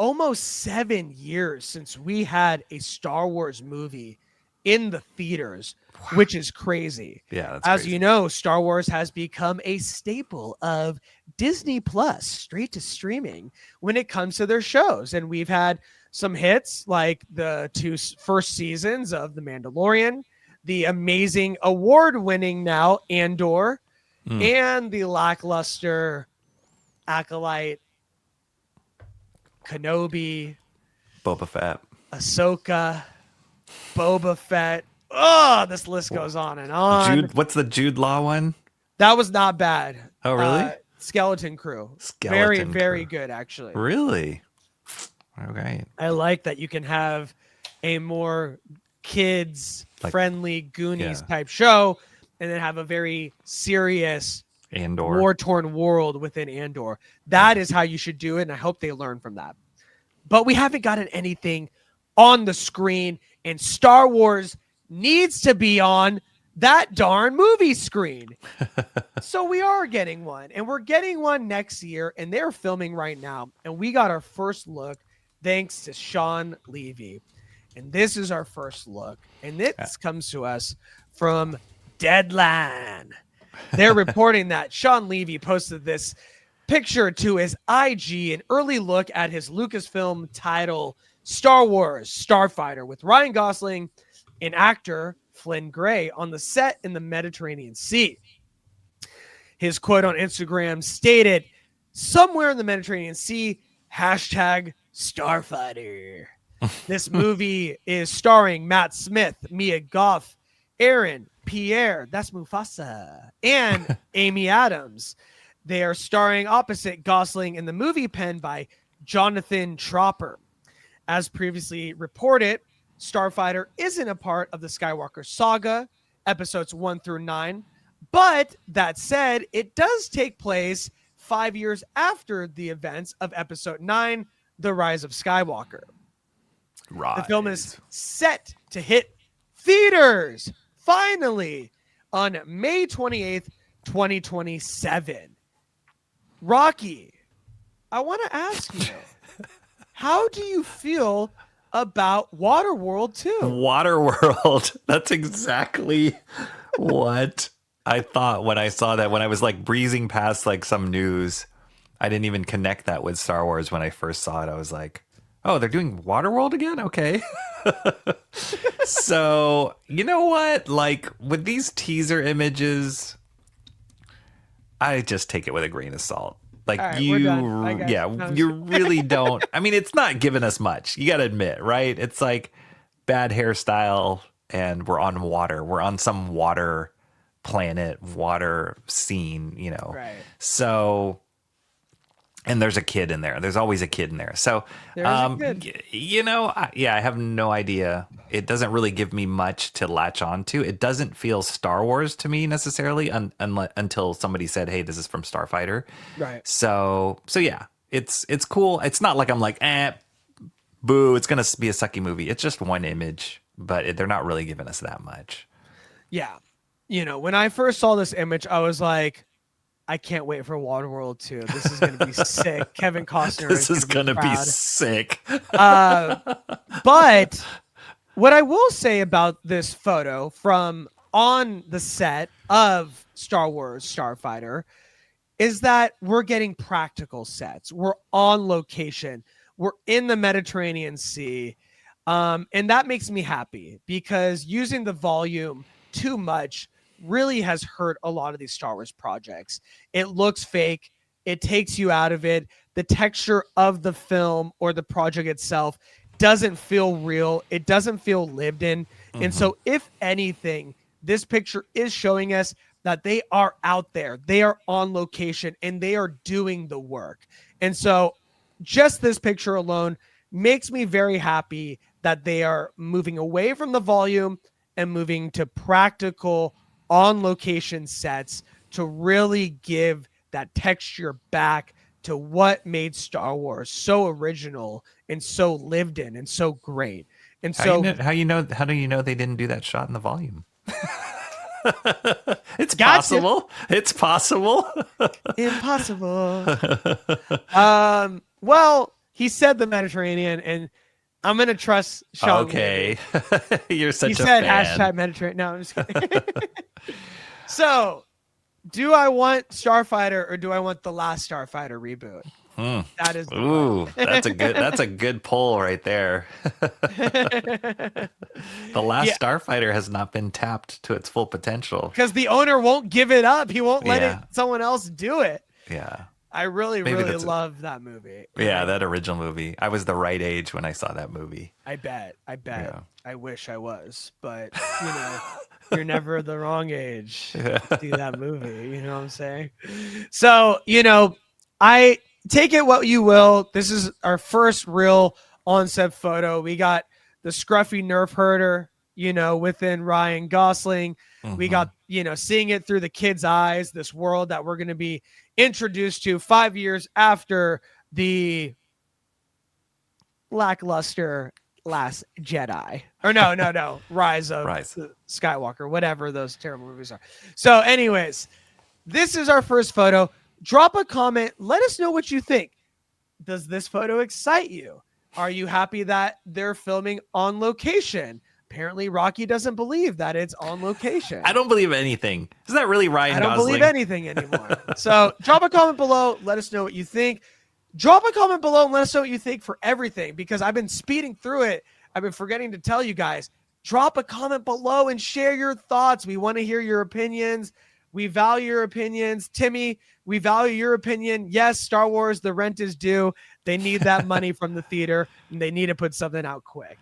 almost 7 years since we had a Star Wars movie in the theaters, which is crazy. Yeah, that's As crazy. you know, Star Wars has become a staple of Disney Plus straight to streaming when it comes to their shows. And we've had some hits like the first seasons of The Mandalorian, the amazing award-winning now Andor, and the lackluster Acolyte, Kenobi, Boba Fett, Ahsoka, Boba Fett. Oh, this list goes on and on. What's the Jude Law one? That was not bad. Oh, really? Skeleton Crew. Skeleton very Crew. good, actually. Really? Okay. I like that you can have a more kids-friendly Goonies type show and then have a very serious Andor, war-torn world within Andor. That is how you should do it, and I hope they learn from that. But we haven't gotten anything on the screen, and Star Wars needs to be on that darn movie screen. So we are getting one, and we're getting one next year, and they're filming right now. And we got our first look thanks to Sean Levy. And this is our first look, and this comes to us from Deadline. They're reporting that Sean Levy posted this picture to his IG, an early look at his Lucasfilm title, Star Wars Starfighter, with Ryan Gosling and actor Flynn Gray on the set in the Mediterranean Sea. His quote on Instagram stated, "Somewhere in the Mediterranean Sea, hashtag Starfighter." This movie is starring Matt Smith, Mia Goth, Aaron, Pierre, that's Mufasa, and Amy Adams. They are starring opposite Gosling in the movie penned by Jonathan Tropper. As previously reported, Starfighter isn't a part of the Skywalker saga, episodes 1 through 9. But that said, it does take place 5 years after the events of episode 9, The Rise of Skywalker. The film is set to hit theaters finally on May 28th, 2027. Rocky, I want to ask you, how do you feel about Waterworld 2? Waterworld. That's exactly what I thought when I saw that. When I was like breezing past like some news, I didn't even connect that with Star Wars when I first saw it. I was like, oh, they're doing Waterworld again? Okay. So, you know what? Like with these teaser images, I just take it with a grain of salt. Like right, you really don't. I mean, it's not giving us much. You got to admit, right? It's like bad hairstyle and we're on water. We're on some water planet, water scene, you know. Right. So, and there's a kid in there. There's always a kid in there. So, you know, I have no idea. It doesn't really give me much to latch onto. It doesn't feel Star Wars to me necessarily until somebody said, "Hey, this is from Starfighter." Right. So yeah, it's cool. It's not like I'm like, boo, it's gonna be a sucky movie. It's just one image, but they're not really giving us that much. Yeah, you know, when I first saw this image, I was like, I can't wait for Waterworld 2. This is going to be sick. Kevin Costner. This is going to be sick. But what I will say about this photo from on the set of Star Wars Starfighter is that we're getting practical sets. We're on location. We're in the Mediterranean Sea. And that makes me happy because using the volume too much really has hurt a lot of these Star Wars projects. It looks fake. It takes you out of it. The texture of the film or the project itself doesn't feel real. It doesn't feel lived in. Mm-hmm. And so if anything, this picture is showing us that they are out there. They are on location and they are doing the work. And so just this picture alone makes me very happy that they are moving away from the volume and moving to practical on location sets to really give that texture back to what made Star Wars so original and so lived in and so great. And how do you know they didn't do that shot in the volume? It's gotcha. Possible. It's possible. Impossible. Well, He said the Mediterranean, and I'm gonna trust Sean. Okay, you're such he a said fan. #Mediterranean. No, I'm just kidding. So, do I want Starfighter or do I want the last Starfighter reboot? That is that's a good poll right there. The last Starfighter has not been tapped to its full potential because the owner won't give it up. He won't let someone else do it. Yeah. I really love that movie. Yeah, that original movie. I was the right age when I saw that movie. I bet. Yeah. I wish I was, but you're never the wrong age to see that movie. You know what I'm saying? So, I take it what you will. This is our first real on-set photo. We got the scruffy nerf herder, within Ryan Gosling. Mm-hmm. We got, seeing it through the kids' eyes, this world that we're going to be introduced to 5 years after the lackluster Last Jedi. Or no. Rise of Skywalker, whatever those terrible movies are. So anyways, this is our first photo. Drop a comment. Let us know what you think. Does this photo excite you? Are you happy that they're filming on location? Apparently, Rocky doesn't believe that it's on location. I don't believe anything. Isn't that really Ryan Gosling? I don't believe anything anymore. So drop a comment below. Let us know what you think. Drop a comment below and let us know what you think for everything, because I've been speeding through it. I've been forgetting to tell you guys. Drop a comment below and share your thoughts. We want to hear your opinions. We value your opinions. Timmy, we value your opinion. Yes, Star Wars, the rent is due. They need that money from the theater, and they need to put something out quick.